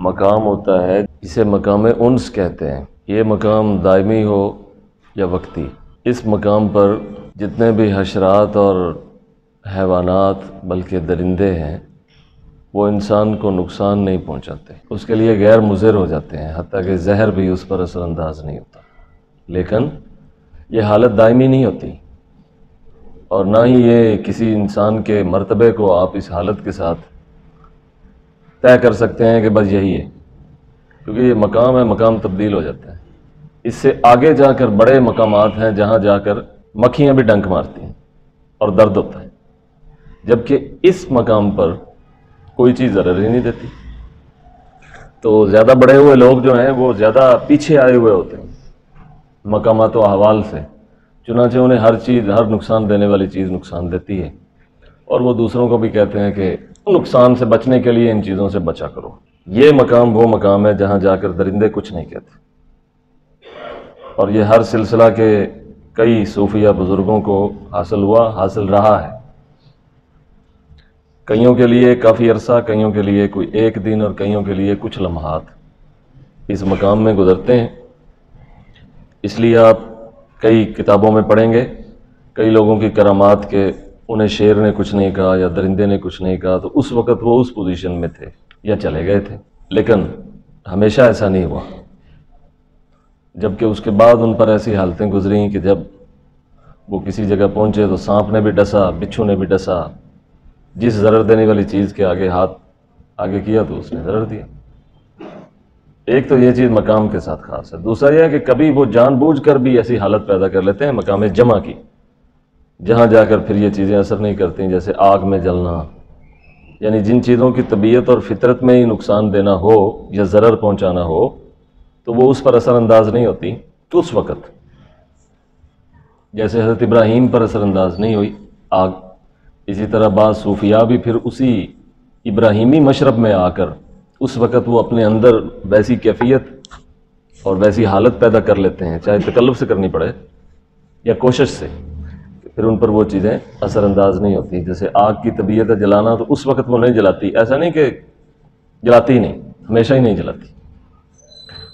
مقام ہوتا ہے جسے مقام انس کہتے ہیں، یہ مقام دائمی ہو یا وقتی، اس مقام پر جتنے بھی حشرات اور حیوانات بلکہ درندے ہیں وہ انسان کو نقصان نہیں پہنچاتے، اس کے لیے غیر مضر ہو جاتے ہیں، حتیٰ کہ زہر بھی اس پر اثر انداز نہیں ہوتا۔ لیکن یہ حالت دائمی نہیں ہوتی، اور نہ ہی یہ کسی انسان کے مرتبے کو آپ اس حالت کے ساتھ طے کر سکتے ہیں کہ بس یہی ہے، کیونکہ یہ مقام ہے، مقام تبدیل ہو جاتا ہے۔ اس سے آگے جا کر بڑے مقامات ہیں جہاں جا کر مکھیاں بھی ڈنک مارتی ہیں اور درد ہوتا ہے، جبکہ اس مقام پر کوئی چیز ضرر ہی نہیں دیتی۔ تو زیادہ بڑے ہوئے لوگ جو ہیں وہ زیادہ پیچھے آئے ہوئے ہوتے ہیں مقامات و احوال سے، چنانچہ انہیں ہر چیز، ہر نقصان دینے والی چیز نقصان دیتی ہے، اور وہ دوسروں کو بھی کہتے ہیں کہ نقصان سے بچنے کے لیے ان چیزوں سے بچا کرو۔ یہ مقام وہ مقام ہے جہاں جا کر درندے کچھ نہیں کہتے، اور یہ ہر سلسلہ کے کئی صوفیہ بزرگوں کو حاصل ہوا، حاصل رہا ہے، کئیوں کے لیے کافی عرصہ، کئیوں کے لیے کوئی ایک دن، اور کئیوں کے لیے کچھ لمحات اس مقام میں گزرتے ہیں۔ اس لیے آپ کئی کتابوں میں پڑھیں گے کئی لوگوں کی کرامات کے انہیں شیر نے کچھ نہیں کہا یا درندے نے کچھ نہیں کہا، تو اس وقت وہ اس پوزیشن میں تھے یا چلے گئے تھے، لیکن ہمیشہ ایسا نہیں ہوا، جبکہ اس کے بعد ان پر ایسی حالتیں گزریں کہ جب وہ کسی جگہ پہنچے تو سانپ نے بھی ڈسا، بچھو نے بھی ڈسا، جس ضرر دینے والی چیز کے آگے ہاتھ آگے کیا تو اس نے ضرر دیا۔ ایک تو یہ چیز مقام کے ساتھ خاص ہے، دوسرا یہ ہے کہ کبھی وہ جان بوجھ کر بھی ایسی حالت پیدا کر لیتے ہیں مقام جمع کی، جہاں جا کر پھر یہ چیزیں اثر نہیں کرتی، جیسے آگ میں جلنا، یعنی جن چیزوں کی طبیعت اور فطرت میں ہی نقصان دینا ہو یا ضرر پہنچانا ہو تو وہ اس پر اثر انداز نہیں ہوتی اس وقت، جیسے حضرت ابراہیم پر اثر انداز نہیں ہوئی آگ، اسی طرح بعض صوفیاء بھی پھر اسی ابراہیمی مشرب میں آ کر اس وقت وہ اپنے اندر ویسی کیفیت اور ویسی حالت پیدا کر لیتے ہیں، چاہے تکلف سے کرنی پڑے یا کوشش سے، پھر ان پر وہ چیزیں اثر انداز نہیں ہوتی۔ جیسے آگ کی طبیعت ہے جلانا، تو اس وقت وہ نہیں جلاتی، ایسا نہیں کہ جلاتی ہی نہیں، ہمیشہ ہی نہیں جلاتی۔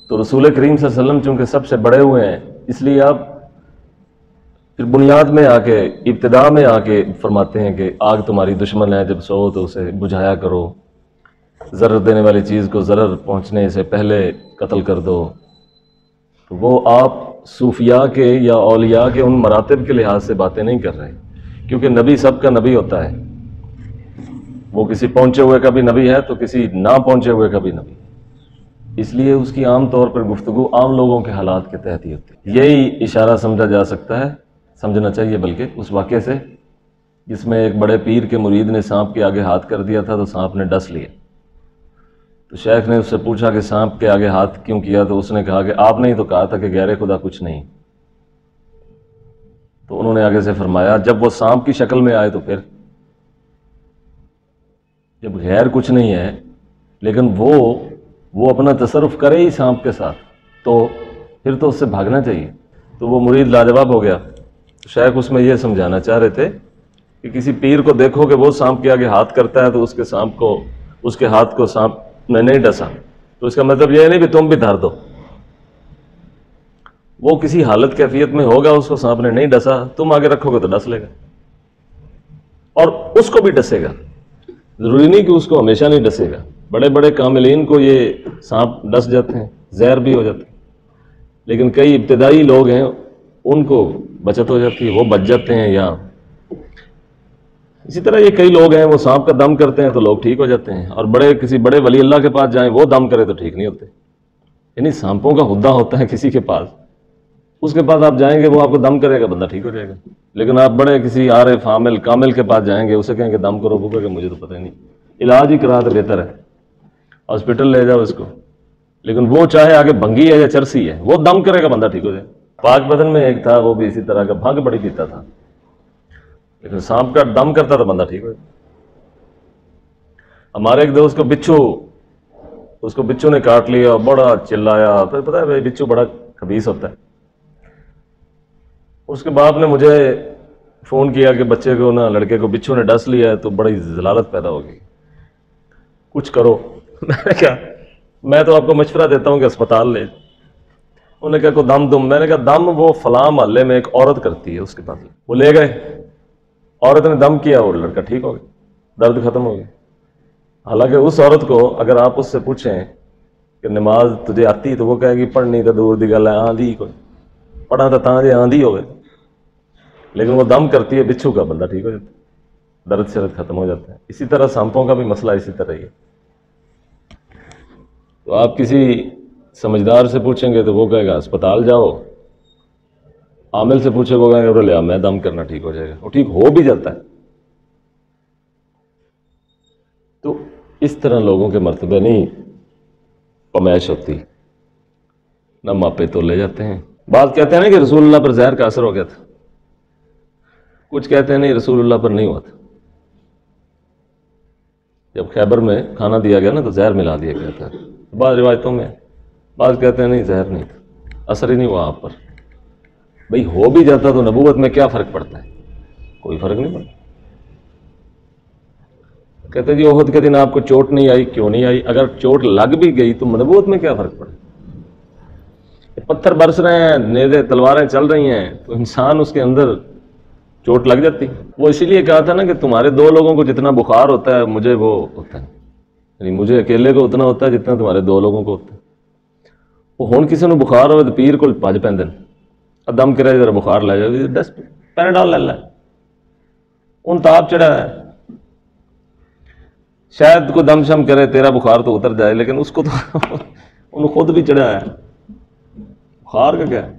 تو رسول کریم صلی اللہ علیہ وسلم چونکہ سب سے بڑے ہوئے ہیں، اس لیے آپ پھر بنیاد میں آ کے، ابتدا میں آ کے فرماتے ہیں کہ آگ تمہاری دشمن ہے، جب سو تو اسے بجھایا کرو، ضرر دینے والی چیز کو ضرر پہنچنے سے پہلے قتل کر دو۔ تو وہ آپ صوفیاء کے یا اولیاء کے ان مراتب کے لحاظ سے باتیں نہیں کر رہے، کیونکہ نبی سب کا نبی ہوتا ہے، وہ کسی پہنچے ہوئے کا بھی نبی ہے تو کسی نہ پہنچے ہوئے کا بھی نبی ہے، اس لیے اس کی عام طور پر گفتگو عام لوگوں کے حالات کے تحت ہی ہوتی ہے۔ یہی اشارہ سمجھا جا سکتا ہے، سمجھنا چاہیے بلکہ، اس واقعے سے جس میں ایک بڑے پیر کے مرید نے سانپ کے آگے ہاتھ کر دیا تھا تو سانپ نے ڈس لیا، تو شیخ نے اس سے پوچھا کہ سانپ کے آگے ہاتھ کیوں کیا، تو اس نے کہا کہ آپ نے ہی تو کہا تھا کہ غیر خدا کچھ نہیں۔ تو انہوں نے آگے سے فرمایا جب وہ سانپ کی شکل میں آئے تو پھر، جب غیر کچھ نہیں ہے لیکن وہ اپنا تصرف کرے ہی سانپ کے ساتھ، تو پھر تو اس سے بھاگنا چاہیے۔ تو وہ مرید لاجواب ہو گیا۔ شیخ اس میں یہ سمجھانا چاہ رہے تھے کہ کسی پیر کو دیکھو کہ وہ سانپ کے آگے ہاتھ کرتا ہے تو اس کے ہاتھ کو سانپ نے نہیں ڈسا، تو اس کا مطلب یہ نہیں بھی تم بھی دھر دو، وہ کسی حالت کیفیت میں ہوگا، اس کو سانپ نے نہیں ڈسا، تم آگے رکھو گے تو ڈس لے گا، اور اس کو بھی ڈسے گا، ضروری نہیں کہ اس کو ہمیشہ نہیں ڈسے گا۔ بڑے بڑے کاملین کو یہ سانپ ڈس جاتے ہیں، زہر بھی ہو جاتے ہیں، لیکن کئی ابتدائی لوگ ہیں ان کو بچت ہو جاتی ہے، وہ بچ جاتے ہیں۔ یا اسی طرح یہ کئی لوگ ہیں وہ سانپ کا دم کرتے ہیں تو لوگ ٹھیک ہو جاتے ہیں، اور کسی بڑے ولی اللہ کے پاس جائیں وہ دم کرے تو ٹھیک نہیں ہوتے۔ یعنی سانپوں کا ہدہ ہوتا ہے کسی کے پاس، اس کے پاس آپ جائیں گے وہ آپ کو دم کرے گا، بندہ ٹھیک ہو جائے گا، لیکن آپ بڑے کسی عارف عامل کامل کے پاس جائیں گے، اسے کہیں کہ دم کرو، وہ کہے کہ مجھے تو پتہ ہی نہیں، علاج ہی کرا تو بہتر ہے، ہاسپٹل لے جاؤ اس کو، لیکن وہ چاہے آگے بھنگی ہے یا چرسی ہے، وہ دم کرے گا، بندہ ٹھیک ہو جائے۔ پاک بدن میں ایک تھا، وہ بھی اسی طرح کا بھنگ بڑی پیتا تھا، لیکن سانپ کا دم کرتا تو بندہ ٹھیک ہو جائے۔ ہمارے ایک دوست کو بچھو نے کاٹ لیا، بڑا چلایا، پھر پتہ ہے بچھو بڑا خبیث ہوتا ہے۔ اس کے باپ نے مجھے فون کیا کہ بچے کو لڑکے کو بچھو نے ڈس لیا ہے، تو بڑی ضلالت پیدا ہو گئی، کچھ کرو۔ میں نے کہا میں تو آپ کو مشورہ دیتا ہوں کہ اسپتال لے. انہوں نے کہا کو دم. میں نے کہا دم وہ فلاں محلے میں ایک عورت کرتی ہے, اس کے پاس. وہ لے گئے, عورت نے دم کیا, وہ لڑکا ٹھیک ہو گیا, درد ختم ہو گیا. حالانکہ اس عورت کو اگر آپ اس سے پوچھیں کہ نماز تجھے آتی تو وہ کہے گی پڑھنی تو دور دی گل ہے, آندھی کوئی پڑھا تو تاں جے آندھی ہوئے. لیکن وہ دم کرتی ہے, بچھو کا بندہ ٹھیک ہو جاتا ہے, درد شرد ختم ہو جاتا ہے. اسی طرح سانپوں کا بھی مسئلہ اسی طرح ہی ہے. تو آپ کسی سمجھدار سے پوچھیں گے تو وہ کہے گا اسپتال جاؤ, عامل سے پوچھے وہ کہیں گے لیا میں دم کرنا ٹھیک ہو جائے گا, وہ ٹھیک ہو بھی جاتا ہے. تو اس طرح لوگوں کے مرتبے نہیں پمائش ہوتی, نہ ماپے تو لے جاتے ہیں. بعض کہتے ہیں نا کہ رسول اللہ پر زہر کا اثر ہو گیا تھا, کچھ کہتے ہیں نہیں رسول اللہ پر نہیں ہوا تھا. جب خیبر میں کھانا دیا گیا نا تو زہر ملا دیا گیا تھا بعض روایتوں میں. بعض کہتے ہیں نہیں زہر نہیں تھا, اثر ہی نہیں ہوا آپ پر. بھئی ہو بھی جاتا تو نبوت میں کیا فرق پڑتا ہے؟ کوئی فرق نہیں پڑتا. کہتے جی احد کے دن آپ کو چوٹ نہیں آئی, کیوں نہیں آئی؟ اگر چوٹ لگ بھی گئی تو نبوت میں کیا فرق پڑتا؟ پتھر برس رہے ہیں, نیزے تلواریں چل رہی ہیں, تو انسان اس کے اندر چوٹ لگ جاتی. وہ اسی لیے کہا تھا نا کہ تمہارے دو لوگوں کو جتنا بخار ہوتا ہے مجھے وہ ہوتا ہے, یعنی مجھے اکیلے کو اتنا ہوتا ہے جتنا تمہارے دو لوگوں کو ہوتا ہے. وہ ہون کسی نے بخار ہوئے تو پیر کو پج پہ دم کرے ذرا بخار لے جائے, ڈسٹ پیناڈول لے لے, ان تاپ چڑھا ہے. شاید کوئی دم شم کرے تیرا بخار تو اتر جائے, لیکن اس کو تو ان خود بھی چڑھا ہے, بخار کا کیا ہے.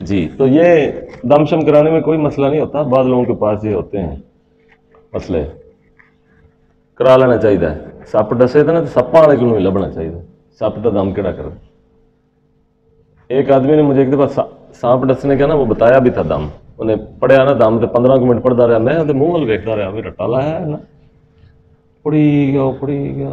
جی تو یہ دم شم کرانے میں کوئی مسئلہ نہیں ہوتا. بعض لوگوں کے پاس یہ ہوتے ہیں مسئلے, کرا لینا چاہیے. سپ ڈسے تھے نا تو سپاں والے کو نہیں لبنا چاہیے, سپ کا دم کہڑا کر. ایک آدمی نے مجھے ایک دفعہ سانپ ڈسنے کا نا وہ بتایا بھی تھا دم, انہیں پڑھیا نا دم تو 15 منٹ پڑھتا رہا, میں منہ وال ویکھتا رہا بھی رٹا لایا ہے نا, پڑھی گیا